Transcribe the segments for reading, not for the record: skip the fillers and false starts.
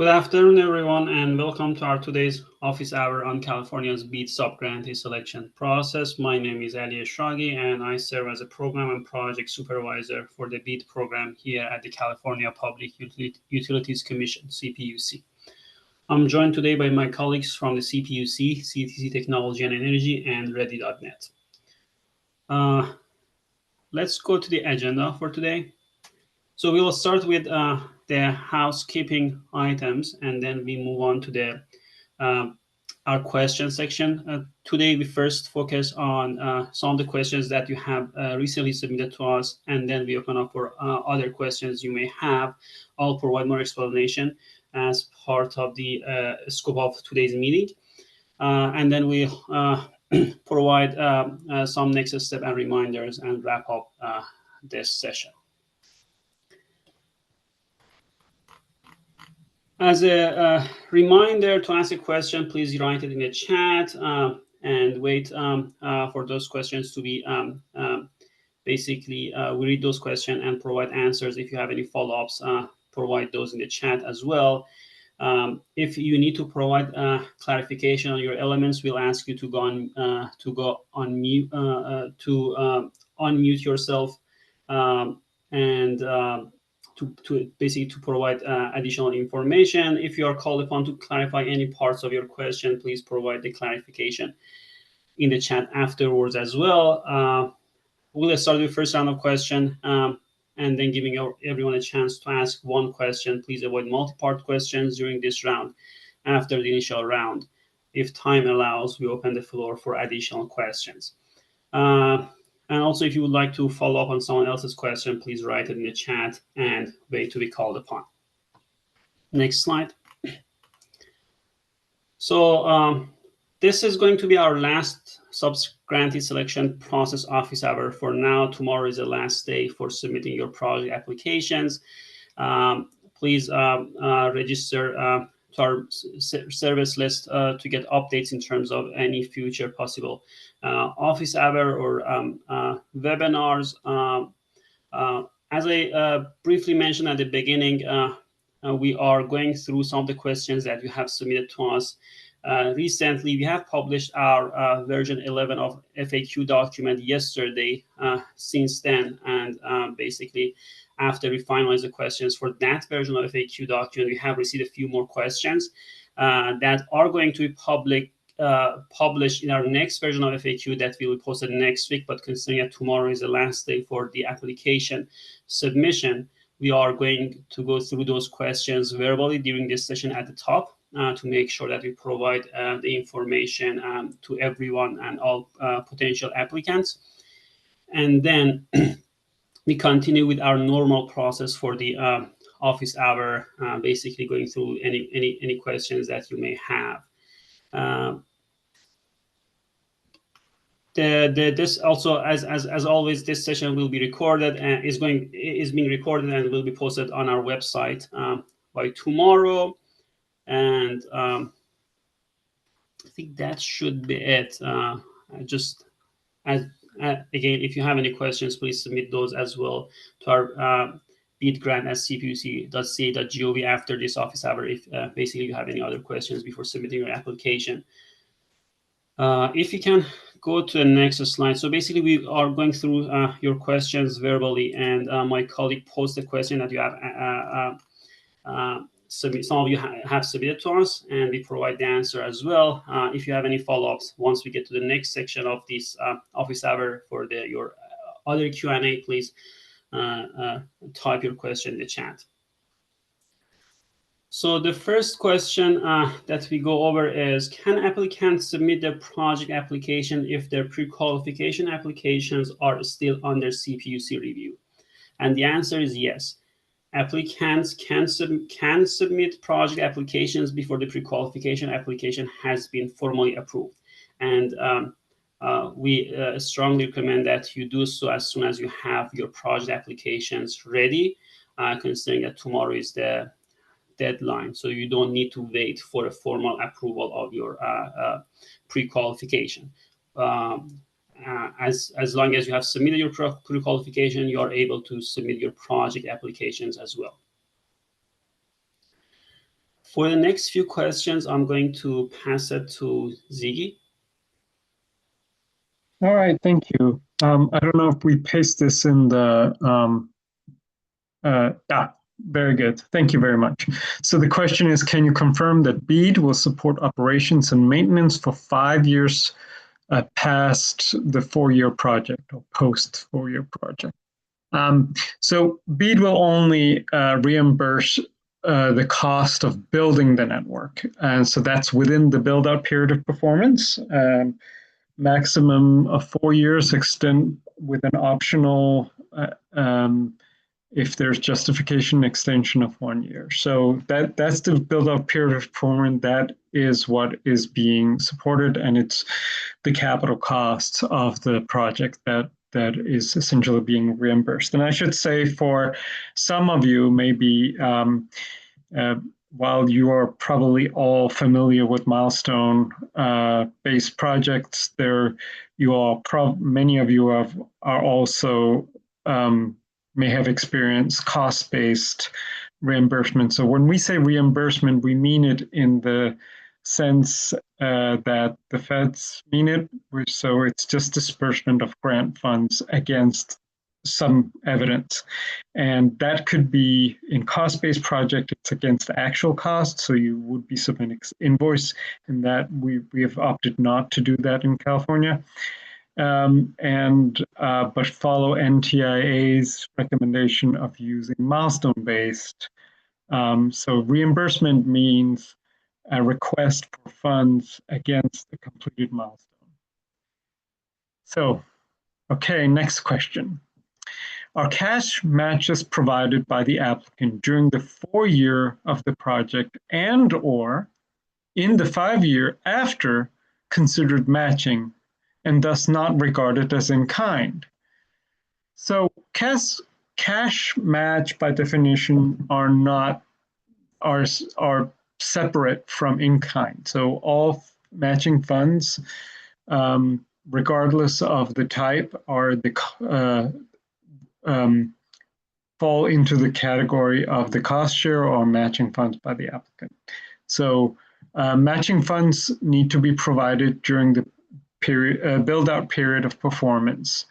Good afternoon, everyone, and welcome to our today's office hour on California's BEAD subgrantee selection process. My name is Ali Eshraghi, and I serve as a program and project supervisor for the BEAD program here at the California Public Utilities Commission, CPUC. I'm joined today by my colleagues from the CPUC, CTC Technology and Energy, and Ready.net. Let's go to the agenda for today. So we will start with the housekeeping items, and then we move on to the our question section. Today we first focus on some of the questions that you have recently submitted to us, and then we open up for other questions you may have. I'll provide more explanation as part of the scope of today's meeting, and then we'll provide some next step and reminders and wrap up this session. As a reminder, to ask a question, please write it in the chat and wait for those questions to be basically, we read those questions and provide answers. If you have any follow-ups, provide those in the chat as well. If you need to provide clarification on your elements, we'll ask you to go on mute, unmute yourself and to basically to provide additional information. If you are called upon to clarify any parts of your question, please provide the clarification in the chat afterwards as well. We'll start with the first round of questions and then giving everyone a chance to ask one question. Please avoid multi-part questions during this round. After the initial round, if time allows, we open the floor for additional questions. And also, if you would like to follow up on someone else's question, please write it in the chat and wait to be called upon. Next slide. So this is going to be our last subgrantee selection process office hour for now. Tomorrow is the last day for submitting your project applications. Please register to our service list to get updates in terms of any future possible office hour or webinars. As I briefly mentioned at the beginning, we are going through some of the questions that you have submitted to us. Recently, we have published our version 11 of FAQ document yesterday. Since then, and basically, after we finalize the questions for that version of FAQ document, we have received a few more questions that are going to be published in our next version of FAQ that will be posted next week. But considering that tomorrow is the last day for the application submission, we are going to go through those questions verbally during this session at the top to make sure that we provide the information to everyone and all potential applicants. And then we continue with our normal process for the office hour, basically going through any questions that you may have. This also, as always, this session will be recorded and is being recorded and will be posted on our website by tomorrow. And I think that should be it. Again, if you have any questions, please submit those as well to our beadgrant@cpuc.ca.gov after this office hour. If basically you have any other questions before submitting your application. If you can go to the next slide. So basically, we are going through your questions verbally, and my colleague posed the question that you have some of you have submitted to us, and we provide the answer as well. If you have any follow-ups, once we get to the next section of this office hour for your other Q&A, please type your question in the chat. So the first question that we go over is, can applicants submit their project application if their pre-qualification applications are still under CPUC review? And the answer is yes. Applicants can submit project applications before the pre-qualification application has been formally approved. And we strongly recommend that you do so as soon as you have your project applications ready, considering that tomorrow is the deadline. So you don't need to wait for a formal approval of your pre-qualification. As long as you have submitted your pre-qualification, you are able to submit your project applications as well. For the next few questions, I'm going to pass it to Ziggy. All right, thank you. I don't know if we paste this in the, very good. Thank you very much. So the question is, can you confirm that BEAD will support operations and maintenance for 5 years past the 4-year project or post 4-year project? So BEAD will only reimburse the cost of building the network. And so that's within the build out period of performance. Maximum of 4 years, extend with an optional, if there's justification, extension of 1 year. So that's the build out period of performance. That is what is being supported, and it's the capital costs of the project that is essentially being reimbursed. And I should say, for some of you, maybe while you are probably all familiar with milestone-based projects, many of you are also may have experienced cost-based reimbursement. So when we say reimbursement, we mean it in the sense that the feds mean it. So it's just disbursement of grant funds against some evidence. And that could be in cost-based project, it's against the actual cost. So you would be submitting invoice, and that we have opted not to do that in California. But follow NTIA's recommendation of using milestone-based. So reimbursement means a request for funds against a completed milestone. So, okay, next question. Are cash matches provided by the applicant during the 4-year of the project and or in the 5-year after considered matching and thus not regarded as in kind? So cash match by definition are separate from in kind. So all matching funds, regardless of the type, are fall into the category of the cost share or matching funds by the applicant. So matching funds need to be provided during the build-out period of performance.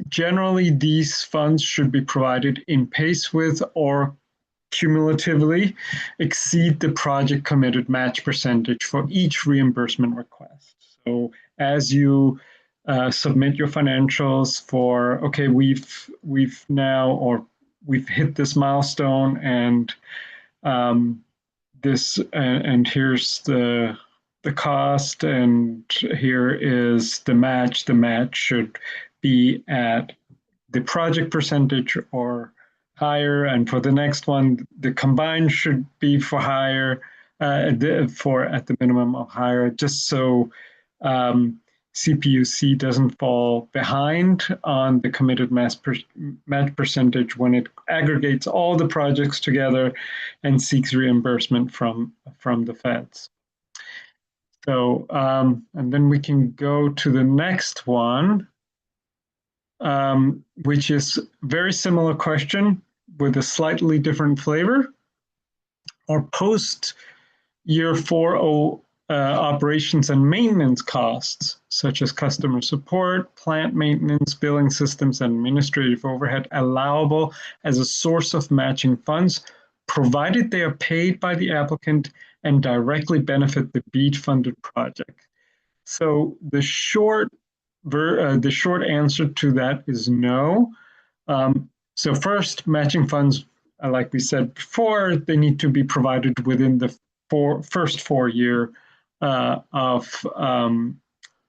Generally, these funds should be provided in pace with or cumulatively exceed the project committed match percentage for each reimbursement request. So as you submit your financials for, okay, we've hit this milestone, and here's the cost, and here is the match. The match should be at the project percentage or higher, and for the next one, the combined should be for higher, at the minimum of higher, just so CPUC doesn't fall behind on the committed match percentage when it aggregates all the projects together and seeks reimbursement from the feds. So, and then we can go to the next one, which is very similar question with a slightly different flavor. Or post year 4 operations and maintenance costs, such as customer support, plant maintenance, billing systems, and administrative overhead, allowable as a source of matching funds, provided they are paid by the applicant and directly benefit the BEAD-funded project. So the short answer to that is no. So first, matching funds, like we said before, they need to be provided within the first 4-year of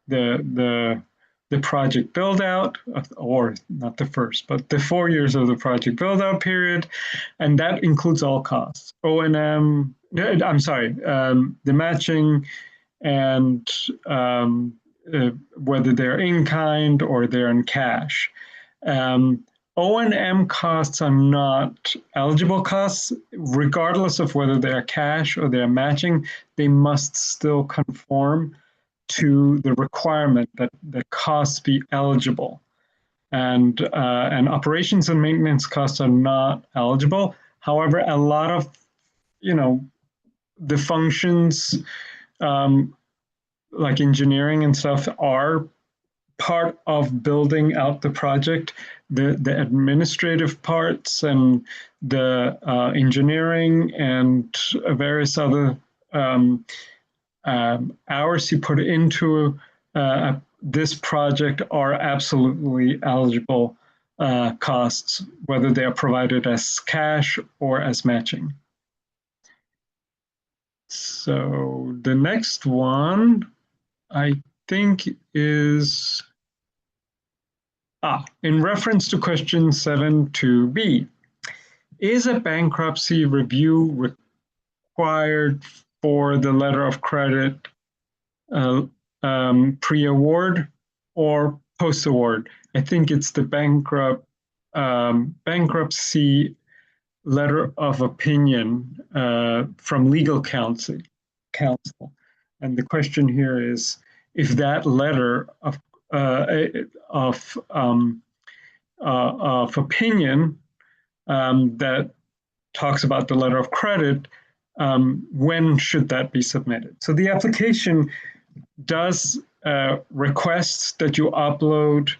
the project build out, or not the first, but the 4 years of the project build out period, and that includes all costs. O&M, I'm sorry, the matching, and whether they're in kind or they're in cash. O&M costs are not eligible costs, regardless of whether they're cash or they're matching. They must still conform to the requirement that the costs be eligible. And operations and maintenance costs are not eligible. However, a lot of the functions like engineering and stuff are part of building out the project. The administrative parts and the engineering and various other hours you put into this project are absolutely eligible costs, whether they are provided as cash or as matching. So the next one, I think, is in reference to question 7.2b. Is a bankruptcy review required for the letter of credit pre-award or post-award? I think it's the bankruptcy letter of opinion from legal counsel. And the question here is, if that letter of opinion that talks about the letter of credit, when should that be submitted? So the application does request that you upload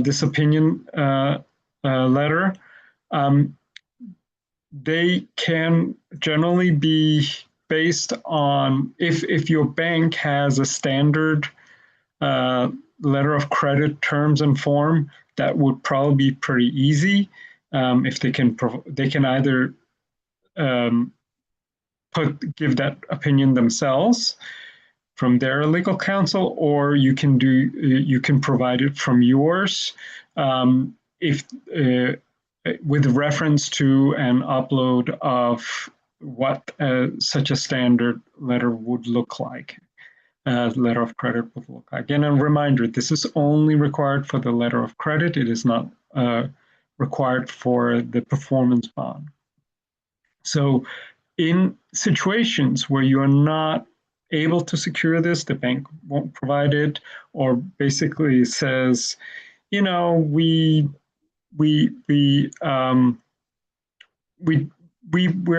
this opinion letter. They can generally be based on if your bank has a standard letter of credit terms and form, that would probably be pretty easy. If they can either give that opinion themselves from their legal counsel, or you can provide it from yours with reference to an upload of what such a standard letter would look like. Letter of credit would look like. And a reminder, this is only required for the letter of credit. It is not required for the performance bond. So in situations where you are not able to secure this, the bank won't provide it, or basically says, we're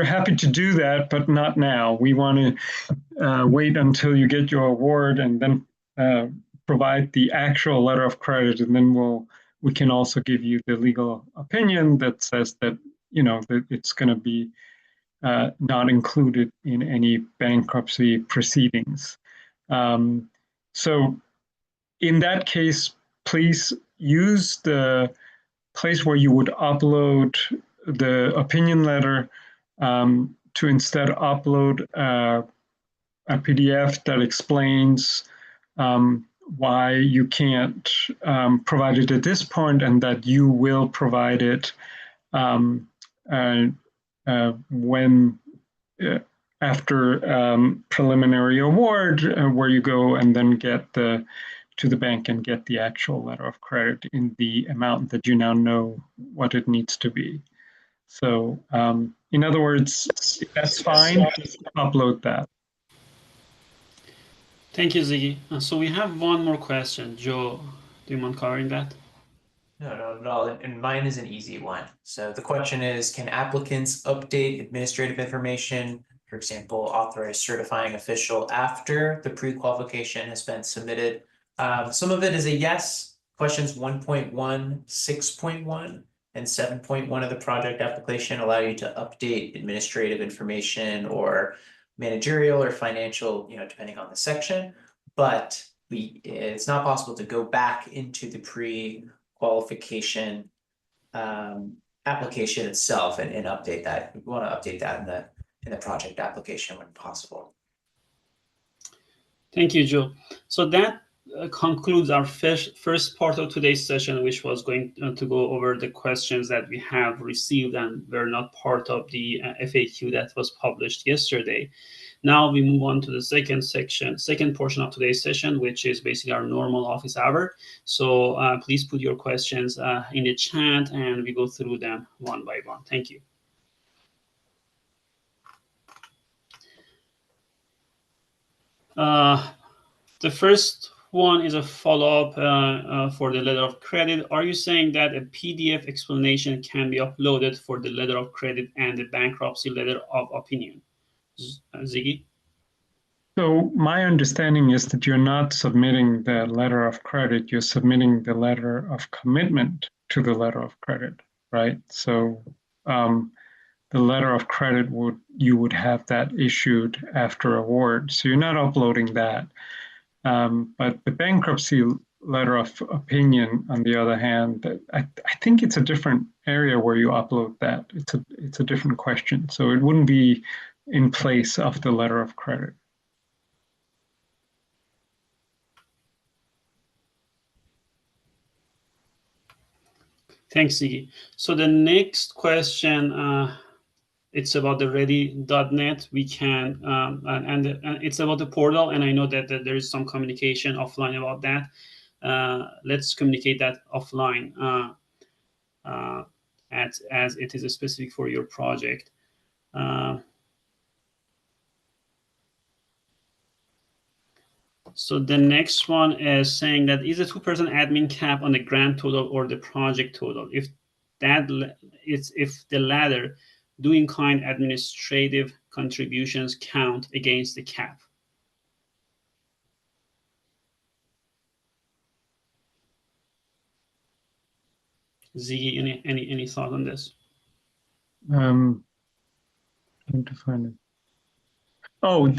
happy to do that, but not now. We want to wait until you get your award and then provide the actual letter of credit, and then we can also give you the legal opinion that says that that it's going to be not included in any bankruptcy proceedings. So in that case, please use the place where you would upload the opinion letter to instead upload a PDF that explains why you can't provide it at this point, and that you will provide it when after preliminary award, where you go and then get to the bank and get the actual letter of credit in the amount that you now know what it needs to be. So in other words, that's fine, just upload that. Thank you, Ziggy. So we have one more question. Joe, do you mind covering that? No, and mine is an easy one. So the question is, can applicants update administrative information, for example, authorize certifying official after the pre-qualification has been submitted? Some of it is a yes. Questions 1.1, 6.1, and 7.1 of the project application allow you to update administrative information or managerial or financial, depending on the section. But it's not possible to go back into the pre-qualification application itself and update that. We want to update that in the project application when possible. Thank you, Joe. So that concludes our first part of today's session, which was going to go over the questions that we have received and were not part of the FAQ that was published yesterday. Now we move on to the second portion of today's session, which is basically our normal office hour. So please put your questions in the chat and we go through them one by one. Thank you. The first one is a follow-up for the letter of credit. Are you saying that a PDF explanation can be uploaded for the letter of credit and the bankruptcy letter of opinion? Ziggy? So my understanding is that you're not submitting the letter of credit, you're submitting the letter of commitment to the letter of credit, right? So the letter of credit you would have that issued after award. So you're not uploading that. But the bankruptcy letter of opinion, on the other hand, I think it's a different area where you upload that. It's a different question. So it wouldn't be in place of the letter of credit. Thanks, Ziggy. So the next question, it's about the ready.net. We can, and it's about the portal, and I know that there is some communication offline about that. Let's communicate that offline as it is specific for your project. So the next one is saying that is a 2% admin cap on the grant total or the project total? If the latter, do in-kind administrative contributions count against the cap? Ziggy, any thought on this? Trying to find it. Oh,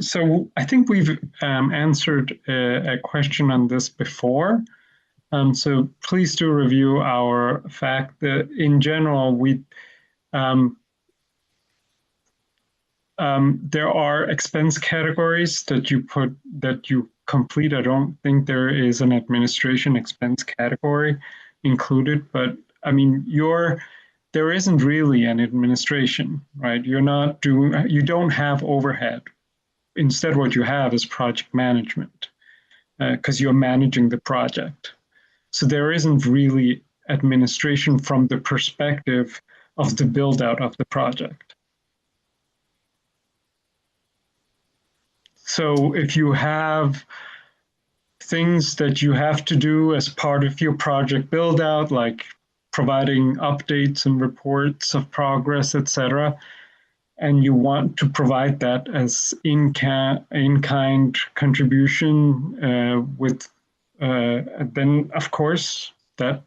so I think we've answered a question on this before. So please do review our fact that in general, there are expense categories that you complete. I don't think there is an administration expense category included, but I mean, there isn't really an administration, right? You don't have overhead. Instead, what you have is project management because you're managing the project. So there isn't really administration from the perspective of the build out of the project. So if you have things that you have to do as part of your project build out, like providing updates and reports of progress, etc., and you want to provide that as in-kind contribution then of course that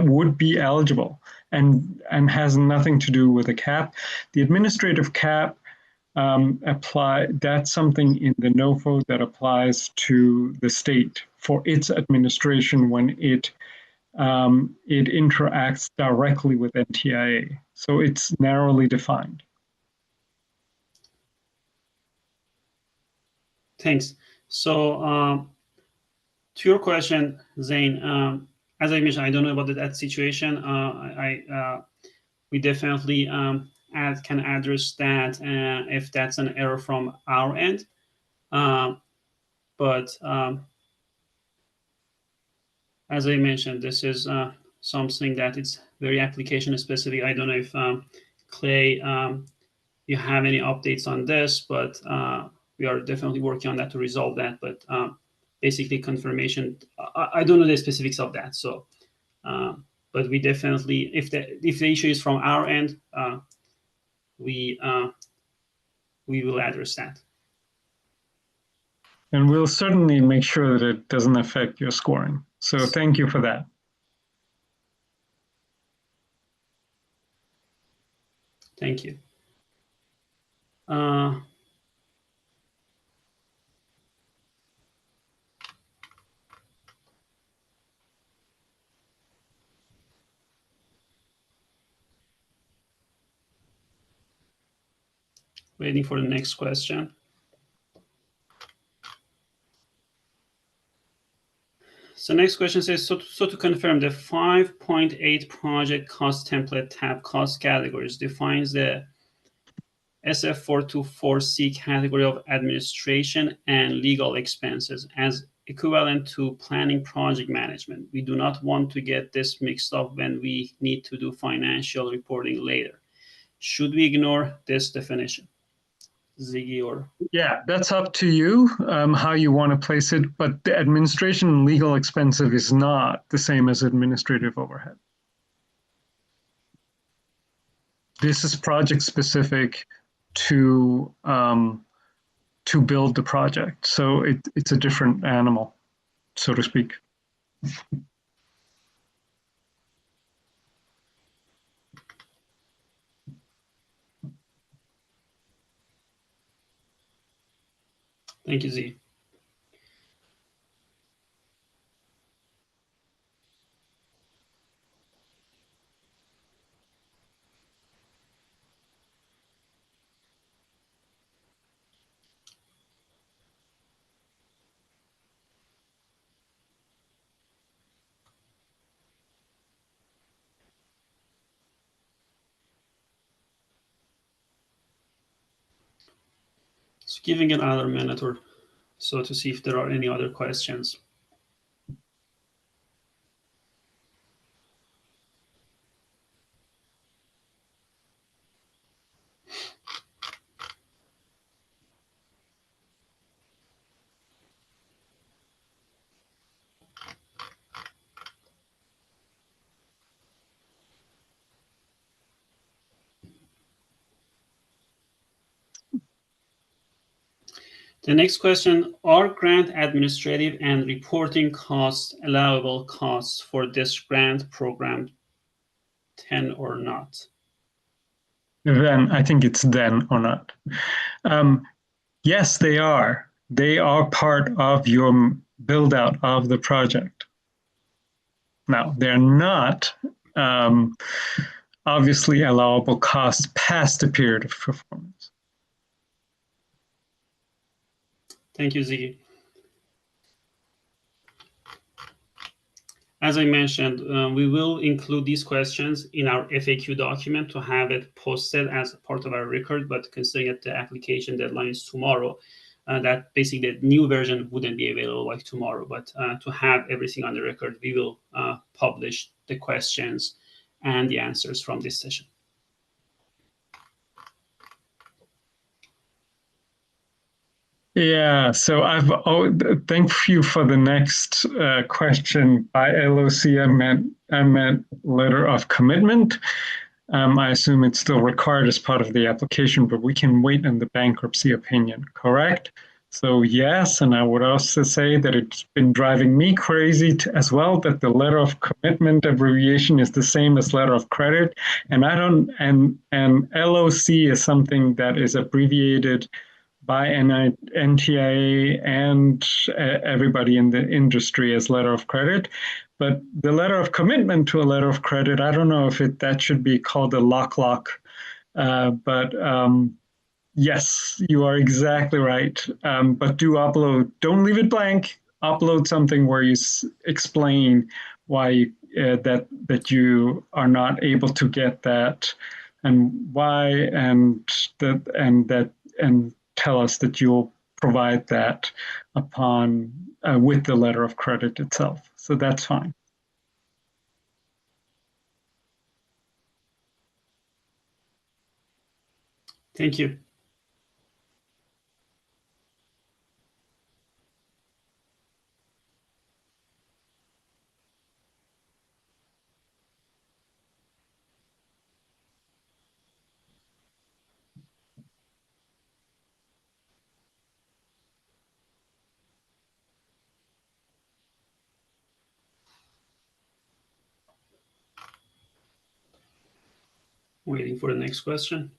would be eligible and has nothing to do with a cap. The administrative cap that's something in the NOFO that applies to the state for its administration when it interacts directly with NTIA. So it's narrowly defined. Thanks. So to your question, Zane, as I mentioned, I don't know about that situation. We definitely can address that if that's an error from our end. But as I mentioned, this is something that it's very application specific. I don't know if Clay, you have any updates on this, but we are definitely working on that to resolve that. But basically confirmation, I don't know the specifics of that. So, but we definitely, if the issue is from our end, we will address that. And we'll certainly make sure that it doesn't affect your scoring. So thank you for that. Thank you. Waiting for the next question. So next question says, so to confirm, the 5.8 project cost template tab cost categories defines the SF424C category of administration and legal expenses as equivalent to planning project management. We do not want to get this mixed up when we need to do financial reporting later. Should we ignore this definition? Ziggy or? Yeah, that's up to you how you want to place it, but the administration and legal expensive is not the same as administrative overhead. This is project specific. to build the project. So it's a different animal, so to speak. Thank you, Z. So giving it another minute or so to see if there are any other questions. The next question, are grant administrative and reporting costs allowable costs for this grant program 10 or not? Then I think it's then or not. Yes, they are. They are part of your build out of the project. Now, they're not obviously allowable costs past the period of performance. Thank you, Ziggy. As I mentioned, we will include these questions in our FAQ document to have it posted as part of our record, but considering that the application deadline is tomorrow, that basically the new version wouldn't be available like tomorrow, but to have everything on the record, we will publish the questions and the answers from this session. Yeah, so thank you for the next question. By LOC, I meant letter of commitment. I assume it's still required as part of the application, but we can wait in the bankruptcy opinion, correct? So yes, and I would also say that it's been driving me crazy as well that the letter of commitment abbreviation is the same as letter of credit, and and LOC is something that is abbreviated by NTIA and everybody in the industry as letter of credit. But the letter of commitment to a letter of credit, I don't know if that should be called a lock. But yes, you are exactly right. But do upload, don't leave it blank. Upload something where you explain why that you are not able to get that and why, and tell us that you'll provide that upon with the letter of credit itself. So that's fine. Thank you. Waiting for the next question.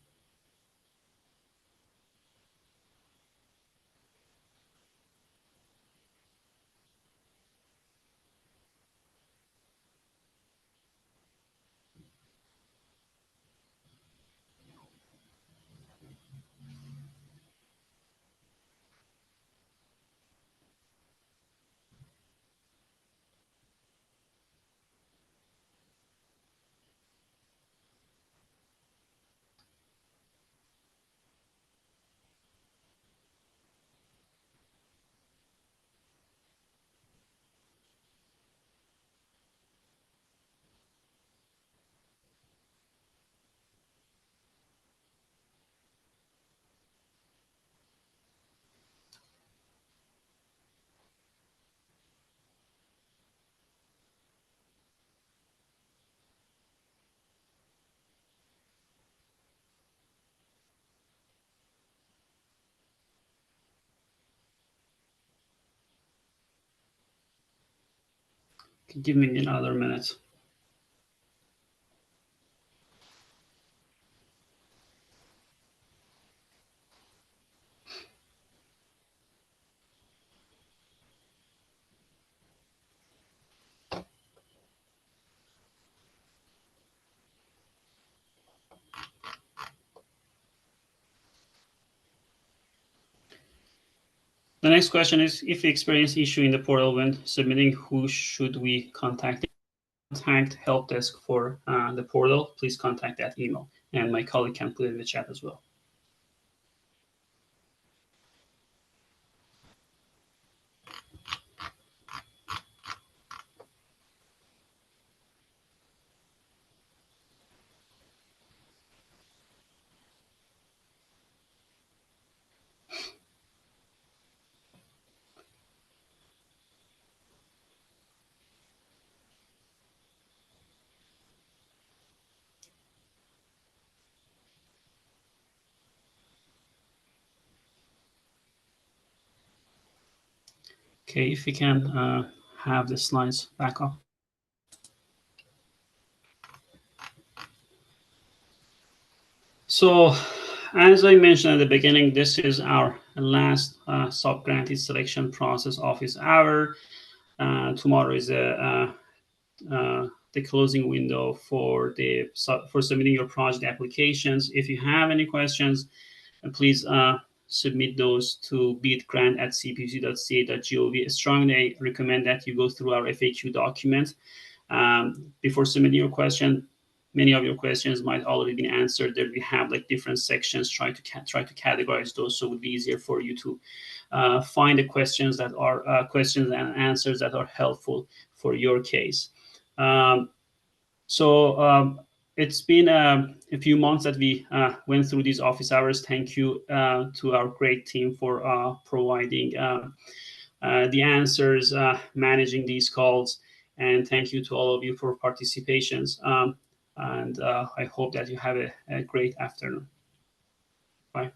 Give me another minute. The next question is, if we experience issue in the portal when submitting, who should we contact? Contact help desk for the portal. Please contact that email, and my colleague can put it in the chat as well. Okay, if we can have the slides back up. So, as I mentioned at the beginning, this is our last subgrantee selection process office hour. Tomorrow is the closing window for submitting your project applications. If you have any questions, please submit those to beadgrant@cpc.ca.gov. Strongly recommend that you go through our FAQ document before submitting your question. Many of your questions might already be answered. There we have like different sections. Try to categorize those so it would be easier for you to find the questions that are questions and answers that are helpful for your case. It's been a few months that we went through these office hours. Thank you to our great team for providing the answers, managing these calls, and thank you to all of you for participations. And I hope that you have a great afternoon. Bye.